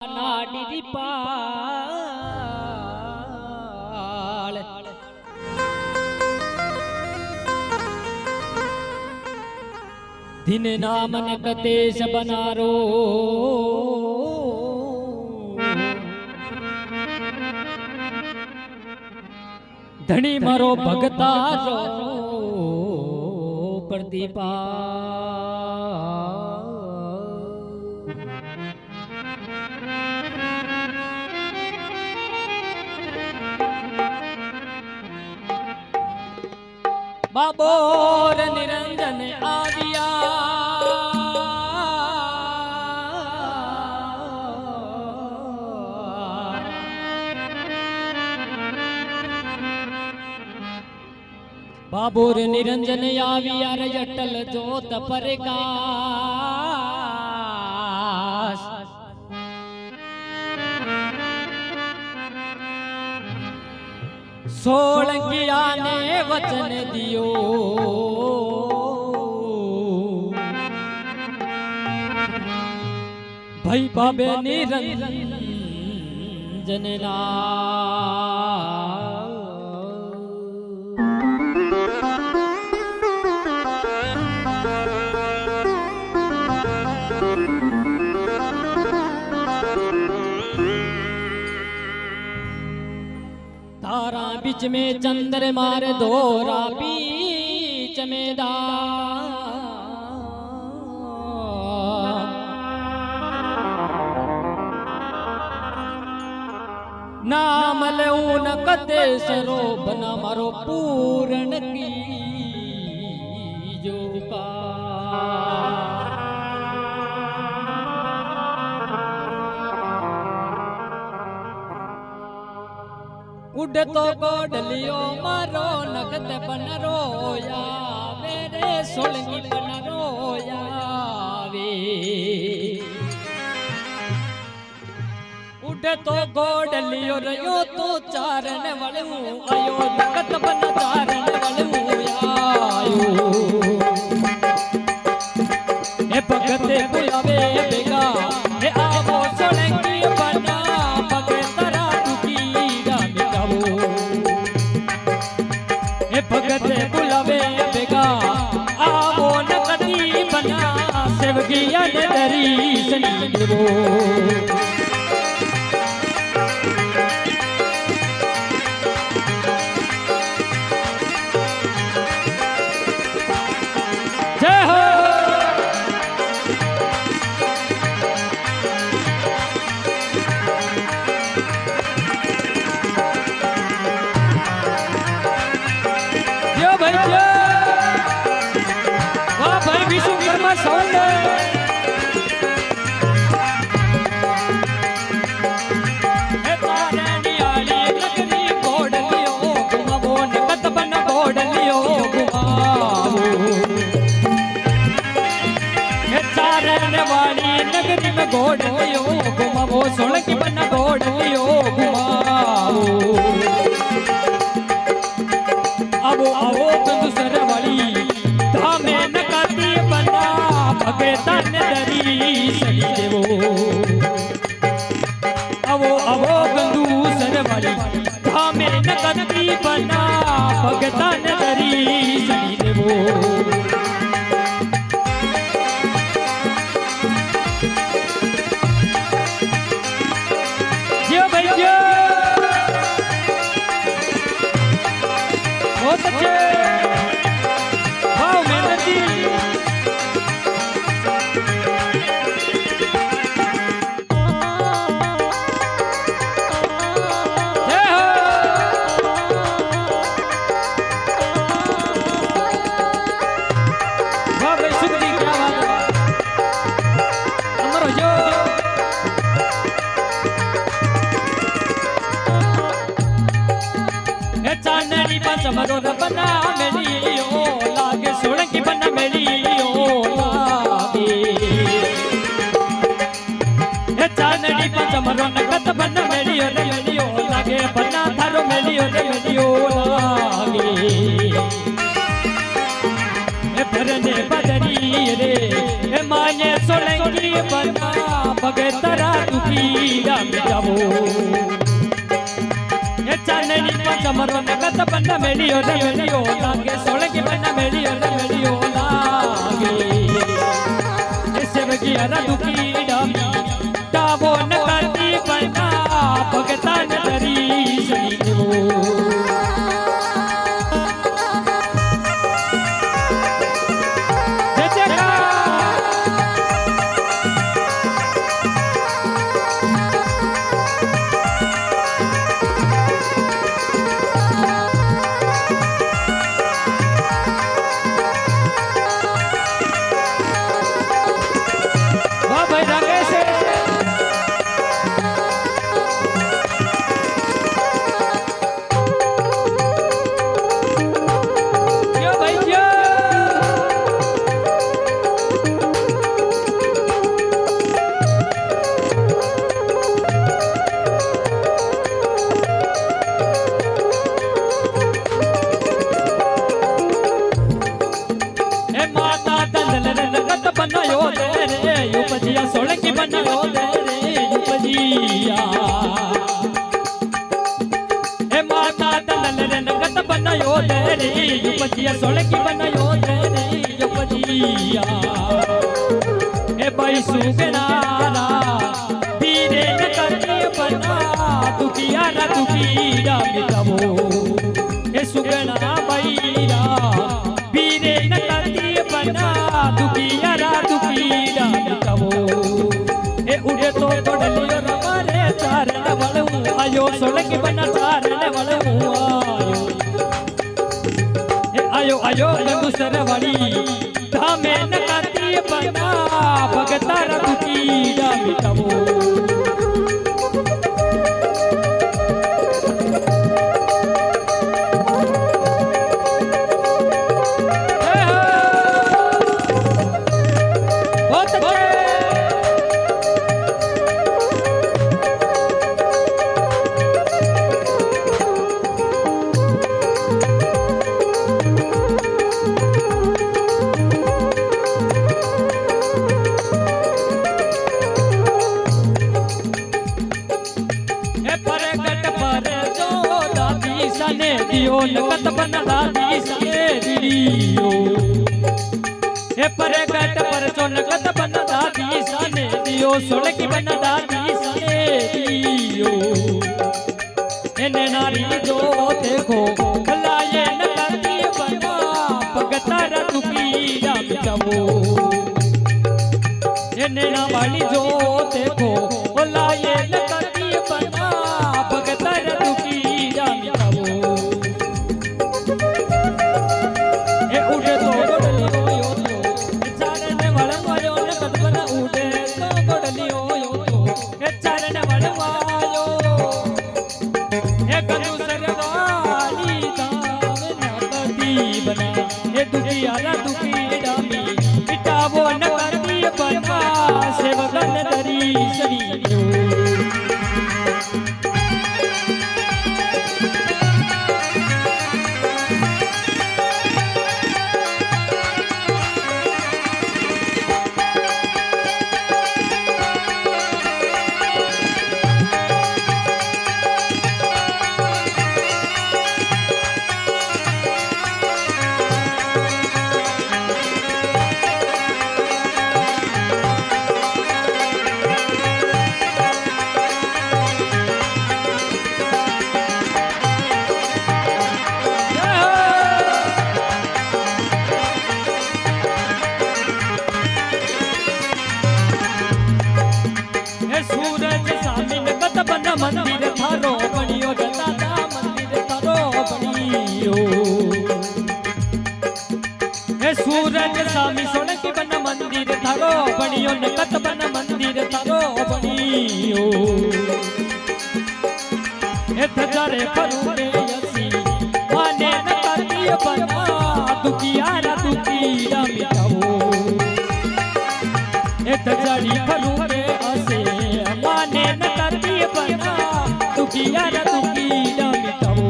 નાડી પાળ દિન નામન કતેશ બનારો ધણી મારો ભગતારો પ્રદીપા બાબોર નિરંજન આવ્યા બાબોર નિરંજન આવ્યા રે અટલ જોત પ્રકાશ સોળંગિયા ને વચન દિયો ભાઈ બાબે નિરંજન तारा बीच में चंद्र मार धोरा बीच में नाम ले न कते सरो बना मारो पूर्ण की जो का उड़ तो गोडलियो मारो नगत बन रोया मेरे सोलंगी बन रोया वे उड़ तो गोडलियो रयो तो चारण वालू आयो नगत बन चारण वालू आयो ए भगते बुलावे बेगा ए आवो सोलंगी बना भगत बुलावे बेगा आवो नकदी बना सेवगिया ने दरी संगो जय हो नगरी में घोड़ियो घुमावो सोलंकी बन घोड़ियो घुमावो आवो आवो कंदूसर वाली धामे नकाती बना भगता ने दरी सही देवो आवो आवो कंदूसर वाली धामे नकाती बना भगता ने दरी सही देवो समरो न बना मेलियो लागे सोलंकी बना मेलियो लागे हे चांदनी पर समरो न कत बना मेलियो रे मेलियो लागे बना थारो मेलियो रे मेलियो लागे हे भरने बदरी रे हे माने सोलंकी करी बना भगतरा दुखीड़ा मिटावो ये चांदनी पर चमरो नगत बन्ना मेलियो लागे सोले की बन्ना मेलियो लागे ऐसे बगी हरा दुखीड़ा मिटावो न करी बना भगता नरी सनी सोलकी बनायो तेरे युपजिया ए भाई सुगनारा धीरे न करके बना दुखियारा दुखीड़ा मिटावो ए सुगना भाईरा धीरे न करके बना दुखियारा दुखीड़ा मिटावो ए उड़े तो तोड़लियो रमारे चारण वालू आयो सोलकी बना चारण वालू आयो आयो दूसर वाली धामे न करती बना भगता दुखीड़ा मिटावो नकत बना दादी सने दियो हे परगट पर चो नकत बना दादी सने दियो सोलकी बना दादी सने दियो एने नारी जो देखो भलाए नकती बना भगता दुखीड़ा मिटावो एने ना वाली जो देखो भलाए नकती बना भगता दुखीड़ा मिटावो दुखियारा दुखीड़ा मिटावो न करती बना सेवकन दरी सरियो मंदिर थारो बनियो दादा मंदिर थारो बनियो हे सूरज सामी सोलकी बन मंदिर थारो बनियो नकत बन मंदिर थारो बनियो हे थजारे फरूरे यसी माने नकती बना दुखियारा दुखीड़ा मिटावो हे थजारी फरूरे असे माने नकती बना दुखियारा दुखीड़ा मिटावो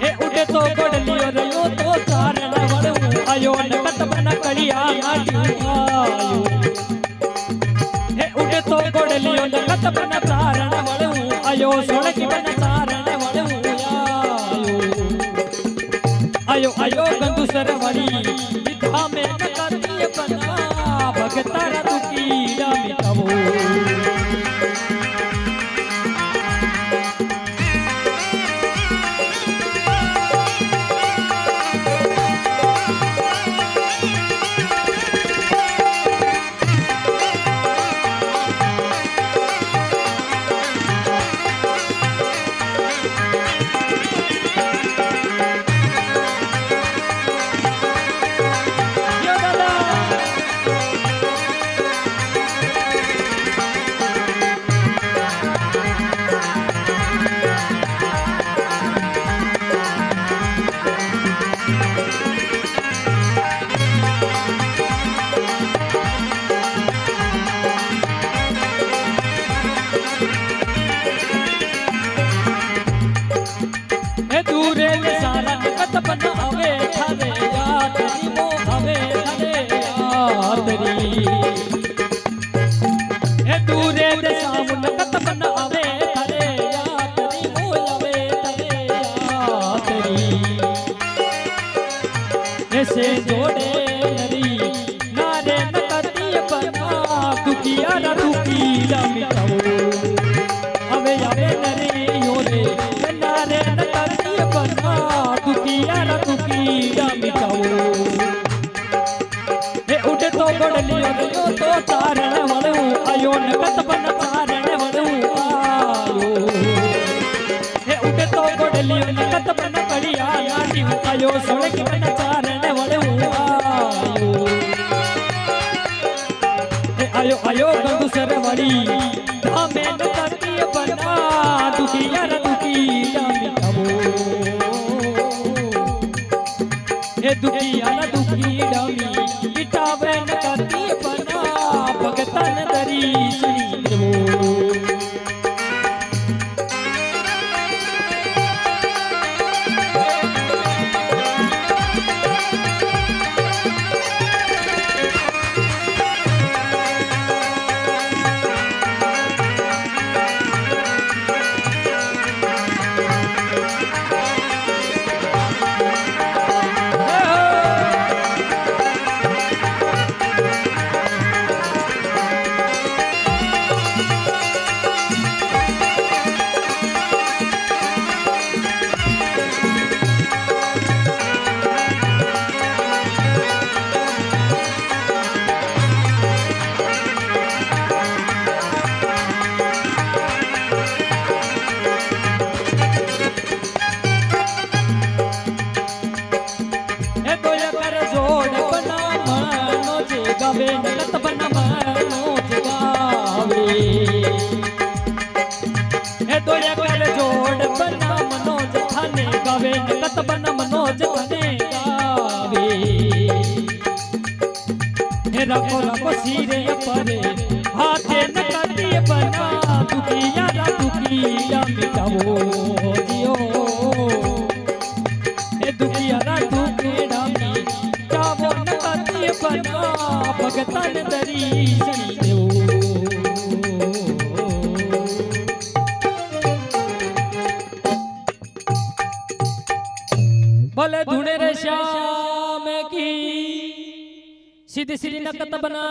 ए उड़े तो गोड़लियो रयो तो चारण वालू आयो नकत बना कड़िया आयो बन तारण वळूं आयो सोळकी बन तारण वळूं आयो आयो गंदू सरवड़ी विधा में न करती बना भगतारा दुखीड़ा मिटावो बन आवे थारे यादरी मो आवे थारे यादरी ए दूरे दे सामने कत बन आवे थारे यादरी मो आवे थारे यादरी ऐसे जोड़े नरी नारे न करती बना दुखिया न दुखिया मिटाओ आवे आवे नरी योरे नारे न करती बना दुखिया मिटाओ हे उठे तो बड़ लियो तो तारण वळूं आयो नकत बन तारण वळूं आयो हे उठे तो बड़ लियो नकत बन कड़िया नाटी आयो सोळकी बन तारण वळूं आयो आयो गंदू सरवड़ी धामे न करती बना दुखिया मिटाओ हे दुखिया न दुखीड़ा मिटावे न करती बना भगतन दरी सुनी देवो गावे नकत बन मनोज गावे हे दोया कर जोड़ बना मनोज थाने गावे नकत बन मनोज थाने गावे हे रखो रखो सिरे परे हाथे नकती बना दुखिया मिटाओ जियो हे दुखिया दुखिड़ा मिटाओ नकती बना भगतन दरी सनी देवो बोले धुने रे श्याम की सीधी सीधी नकत बना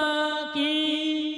की